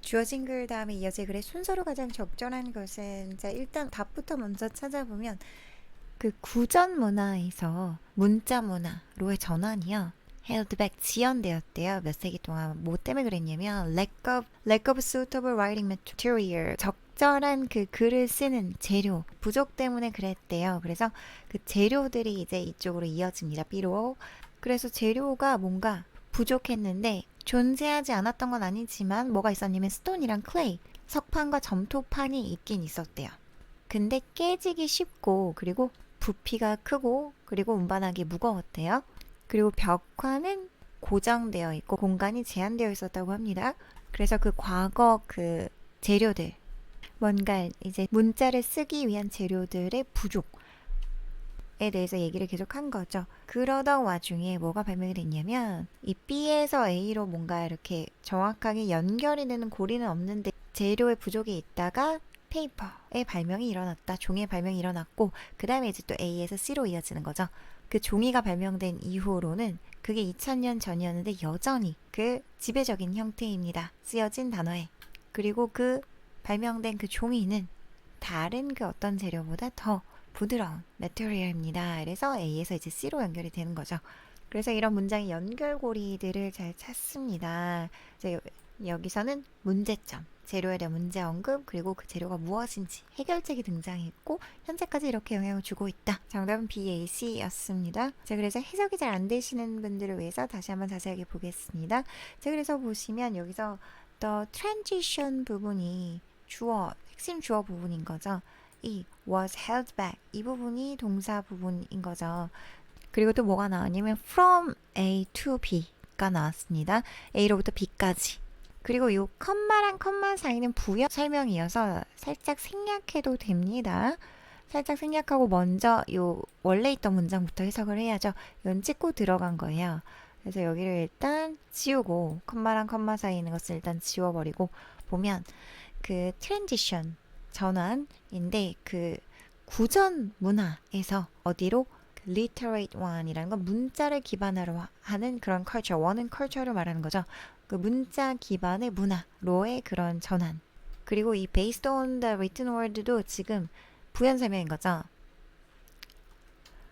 주어진 글 다음에 이어질 글의 순서로 가장 적절한 것은, 자, 일단 답부터 먼저 찾아보면 그 구전 문화에서 문자 문화로의 전환이요, held back, 지연되었대요. 몇 세기 동안. 뭐 때문에 그랬냐면 lack of suitable writing material, 적절한 그 글을 쓰는 재료 부족 때문에 그랬대요. 그래서 그 재료들이 이제 이쪽으로 이어집니다. 비록. 그래서 재료가 뭔가 부족했는데 존재하지 않았던 건 아니지만 뭐가 있었냐면 스톤이랑 클레이, 석판과 점토판이 있긴 있었대요. 근데 깨지기 쉽고, 그리고 부피가 크고, 그리고 운반하기 무거웠대요. 그리고 벽화는 고정되어 있고 공간이 제한되어 있었다고 합니다. 그래서 그 과거 그 재료들, 뭔가 이제 문자를 쓰기 위한 재료들의 부족에 대해서 얘기를 계속 한 거죠. 그러던 와중에 뭐가 발명이 됐냐면, 이 B에서 A로 뭔가 이렇게 정확하게 연결이 되는 고리는 없는데 재료의 부족이 있다가 페이퍼의 발명이 일어났다. 종이의 발명이 일어났고, 그 다음에 이제 또 A에서 C로 이어지는 거죠. 그 종이가 발명된 이후로는 그게 2000년 전이었는데 여전히 그 지배적인 형태입니다. 쓰여진 단어에. 그리고 그 발명된 그 종이는 다른 그 어떤 재료보다 더 부드러운 메테리얼입니다. 그래서 A에서 이제 C로 연결이 되는 거죠. 그래서 이런 문장의 연결고리들을 잘 찾습니다. 이제 여기서는 문제점, 재료에 대한 문제 언급, 그리고 그 재료가 무엇인지 해결책이 등장했고, 현재까지 이렇게 영향을 주고 있다. 정답은 B, A, C였습니다. 자, 그래서 해석이 잘 안 되시는 분들을 위해서 다시 한번 자세하게 보겠습니다. 자, 그래서 보시면 여기서 the transition 부분이 주어, 핵심 주어 부분인 거죠. 이 was held back, 이 부분이 동사 부분인 거죠. 그리고 또 뭐가 나왔냐면 from A to B가 나왔습니다. A로부터 B까지. 그리고 요 컴마랑 컴마 사이는 부연 설명이어서 살짝 생략해도 됩니다. 살짝 생략하고 먼저 요 원래 있던 문장부터 해석을 해야죠. 이건 찍고 들어간 거예요. 그래서 여기를 일단 지우고, 컴마랑 컴마 사이에 있는 것을 일단 지워버리고 보면 그 트랜지션, 전환인데 그 구전 문화에서 어디로? literate one이라는 건 문자를 기반으로 하는 그런 culture, 원은 culture를 말하는 거죠. 그 문자 기반의 문화로의 그런 전환. 그리고 이 based on the written word도 지금 부연 설명인 거죠.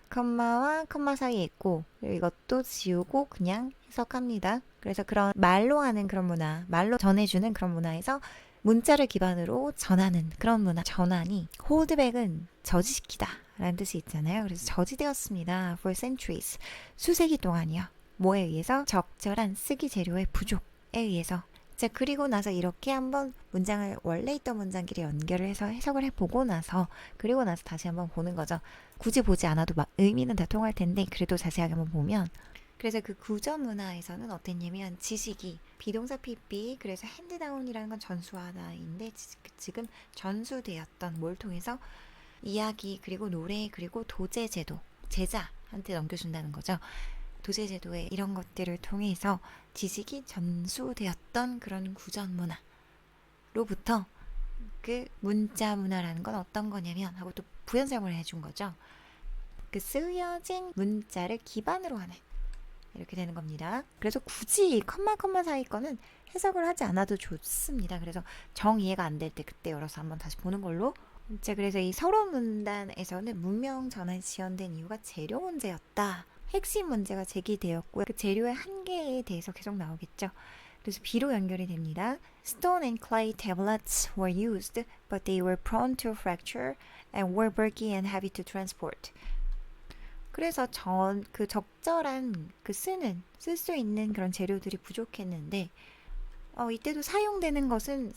컴마와 컴마 사이에 있고, 이것도 지우고 그냥 해석합니다. 그래서 그런 말로 하는 그런 문화, 말로 전해주는 그런 문화에서 문자를 기반으로 전하는 그런 문화, 전환이, holdback은 저지시키다 라는 뜻이 있잖아요. 그래서 저지되었습니다. for centuries, 수세기 동안이요. 뭐에 의해서? 적절한 쓰기 재료의 부족에 의해서. 자, 그리고 나서 이렇게 한번 문장을 원래 있던 문장끼리 연결을 해서 해석을 해보고 나서, 그리고 나서 다시 한번 보는 거죠. 굳이 보지 않아도 의미는 다 통할 텐데 그래도 자세하게 한번 보면, 그래서 그 구전 문화에서는 어땠냐면 지식이 비동사 PP, 그래서 핸드다운이라는 건 전수하다인데 지금 전수되었던 뭘 통해서? 이야기, 그리고 노래, 그리고 도제 제도, 제자한테 넘겨준다는 거죠. 도제 제도의 이런 것들을 통해서 지식이 전수되었던 그런 구전 문화로부터 그 문자 문화라는 건 어떤 거냐면 하고 또 부연 설명을 해준 거죠. 그 쓰여진 문자를 기반으로 하는, 이렇게 되는 겁니다. 그래서 굳이 컴마 사이 거는 해석을 하지 않아도 좋습니다. 그래서 정 이해가 안 될 때 그때 열어서 한번 다시 보는 걸로. 자, 그래서 이 서론 문단에서는 문명 전환 지연된 이유가 재료 문제였다. 핵심 문제가 제기되었고요. 그 재료의 한계에 대해서 계속 나오겠죠. 그래서 B로 연결이 됩니다. Stone and clay tablets were used, but they were prone to fracture and were bulky and heavy to transport. 그래서 그 적절한 그 쓸 수 있는 그런 재료들이 부족했는데, 이때도 사용된 것은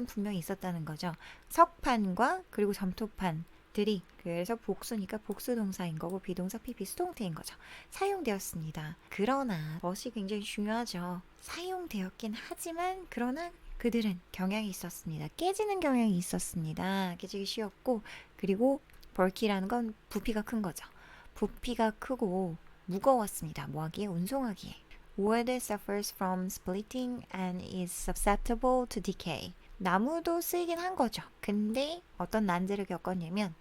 분명히 있었다는 거죠. 석판과 그리고 점토판들이, 그래서 복수니까 복수 동사인 거고 비동사 PP 수동태인 거죠. 사용되었습니다. 그러나 것이 굉장히 중요하죠. 사용되었긴 하지만 그러나 그들은 경향이 있었습니다. 깨지는 경향이 있었습니다. 깨지기 쉬웠고, 그리고 bulky라는 건 부피가 큰 거죠. 부피가 크고 무거웠습니다. 뭐하기에? 운송하기에. Wood suffers from splitting and is susceptible to decay. 나무도 쓰이긴 한 거죠. 근데 어떤 난제를 겪었냐면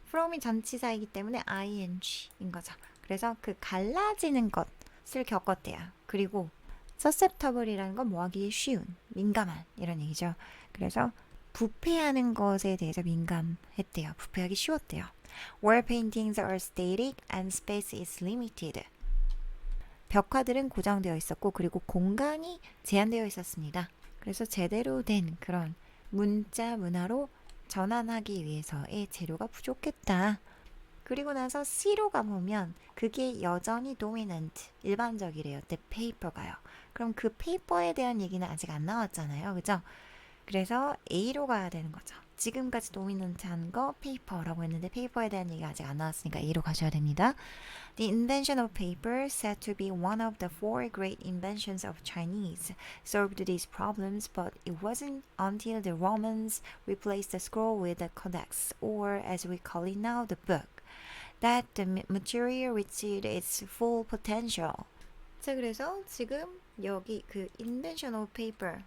from이 전치사이기 때문에 ing인 거죠. 그래서 그 갈라지는 것을 겪었대요. 그리고 susceptible이라는 건 뭐하기에 쉬운, 민감한 이런 얘기죠. 그래서 부패하는 것에 대해서 민감했대요. 부패하기 쉬웠대요. Wall paintings are static and space is limited. 벽화들은 고정되어 있었고 그리고 공간이 제한되어 있었습니다. 그래서 제대로 된 그런 문자 문화로 전환하기 위해서의 재료가 부족했다. 그리고 나서 C로 가보면 그게 여전히 dominant, 일반적이래요. the paper가요. 그럼 그 페이퍼에 대한 얘기는 아직 안 나왔잖아요. 그죠? 그래서 A로 가야 되는 거죠. 지금까지 도미넌트한 거 페이퍼라고 했는데 페이퍼에 대한 얘기가 아직 안 나왔으니까 A로 가셔야 됩니다. The invention of paper, said to be one of the four great inventions of Chinese, solved these problems, but it wasn't until the Romans replaced the scroll with the codex, or as we call it now, the book, that the material reached its full potential. 자, 그래서 지금 여기 그 invention of paper,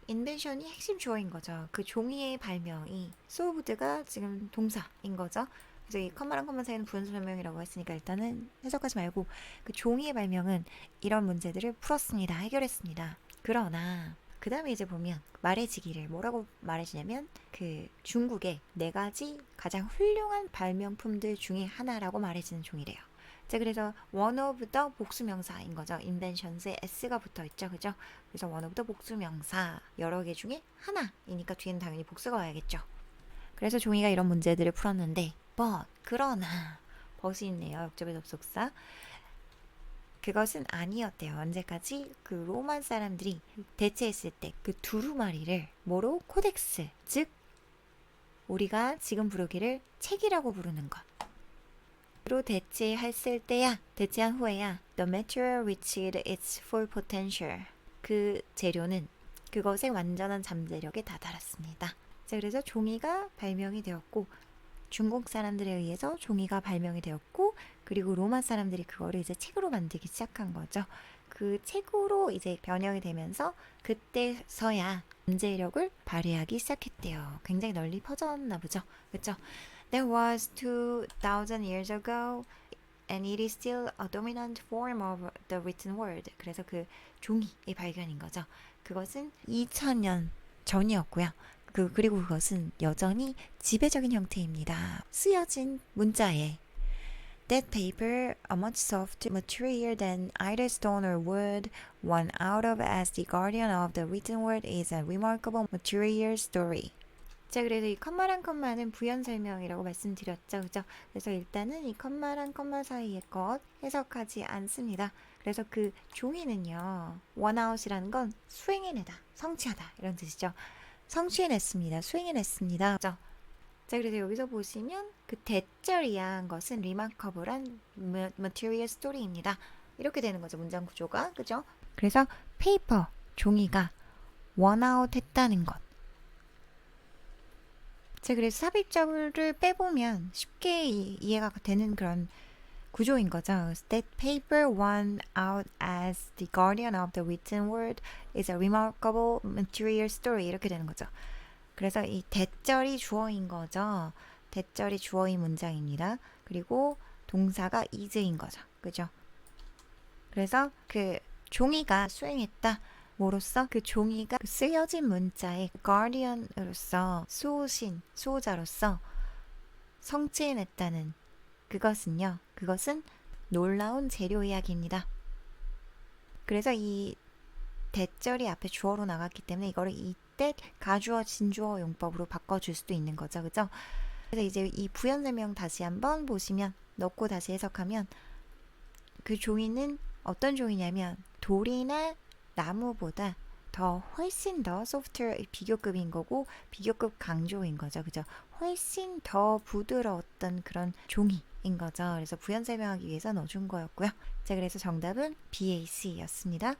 인벤션이 핵심 주어인 거죠. 그 종이의 발명이 solved가 지금 동사인 거죠. 그래서 이 컴마랑 컴마 사이는 부연 설명이라고 했으니까 일단은 해석하지 말고 그 종이의 발명은 이런 문제들을 풀었습니다. 해결했습니다. 그러나 그 다음에 이제 보면 말해지기를 뭐라고 말해지냐면 그 중국의 4가지 가장 훌륭한 발명품들 중에 하나라고 말해지는 종이래요. 자, 그래서 one of the 복수명사인 거죠. inventions에 s가 붙어 있죠. 그죠? 그래서 one of the 복수명사 여러 개 중에 하나이니까 뒤에는 당연히 복수가 와야겠죠. 그래서 종이가 이런 문제들을 풀었는데 but 그러나 벗이 있네요. 역접의 접속사. 그것은 아니었대요. 언제까지? 그 로만 사람들이 대체했을 때 그 두루마리를 뭐로? 코덱스, 즉 우리가 지금 부르기를 책이라고 부르는 것 로 대체했을 때야, 대체한 후에야 the material reached its full potential. 그 재료는 그것의 완전한 잠재력에 다다랐습니다. 자, 그래서 종이가 발명이 되었고 중국 사람들에 의해서 종이가 발명이 되었고 그리고 로마 사람들이 그거를 이제 책으로 만들기 시작한 거죠. 그 책으로 이제 변형이 되면서 그때서야 잠재력을 발휘하기 시작했대요. 굉장히 널리 퍼졌나 보죠. 그렇죠? That was 2000 years ago and it is still a dominant form of the written word. 그래서 그 종이의 발견인 거죠. 그것은 2000년 전이었고요. 그리고 그것은 여전히 지배적인 형태입니다. 쓰여진 문자에 That paper, a much softer material than either stone or wood, won out of as the guardian of the written word is a remarkable material story. 자, 그래서 이 컴마랑 컴마는 부연 설명이라고 말씀드렸죠. 그죠? 그래서 일단은 이 컴마랑 컴마 사이의 것 해석하지 않습니다. 그래서 그 종이는요. 원아웃이라는 건 수행해내다, 성취하다 이런 뜻이죠. 성취해냈습니다. 수행해냈습니다. 그죠? 자, 그래서 여기서 보시면 그 대절이한 것은 remarkable한 material story입니다. 이렇게 되는 거죠. 문장 구조가. 그죠? 그래서 페이퍼, 종이가 원아웃 했다는 것. 자, 그래서 삽입자를 빼보면 쉽게 이해가 되는 그런 구조인 거죠. That paper won out as the guardian of the written word is a remarkable material story. 이렇게 되는 거죠. 그래서 이 대절이 주어인 거죠. 대절이 주어인 문장입니다. 그리고 동사가 is인 거죠. 그죠? 그래서 그 종이가 수행했다. 뭐로써? 그 종이가 쓰여진 문자의 guardian으로서 수호신, 수호자로서 성취해냈다는 그것은요. 그것은 놀라운 재료 이야기입니다. 그래서 이 대절이 앞에 주어로 나갔기 때문에 이거를 이때 가주어, 진주어 용법으로 바꿔줄 수도 있는 거죠. 그죠? 그래서 이제 이 부연 설명 다시 한번 보시면 넣고 다시 해석하면 그 종이는 어떤 종이냐면 돌이나 나무보다 더 훨씬 더 소프트 비교급인 거고 비교급 강조인 거죠. 그죠? 훨씬 더 부드러웠던 그런 종이인 거죠. 그래서 부연 설명하기 위해서 넣어준 거였고요. 자, 그래서 정답은 BAC였습니다.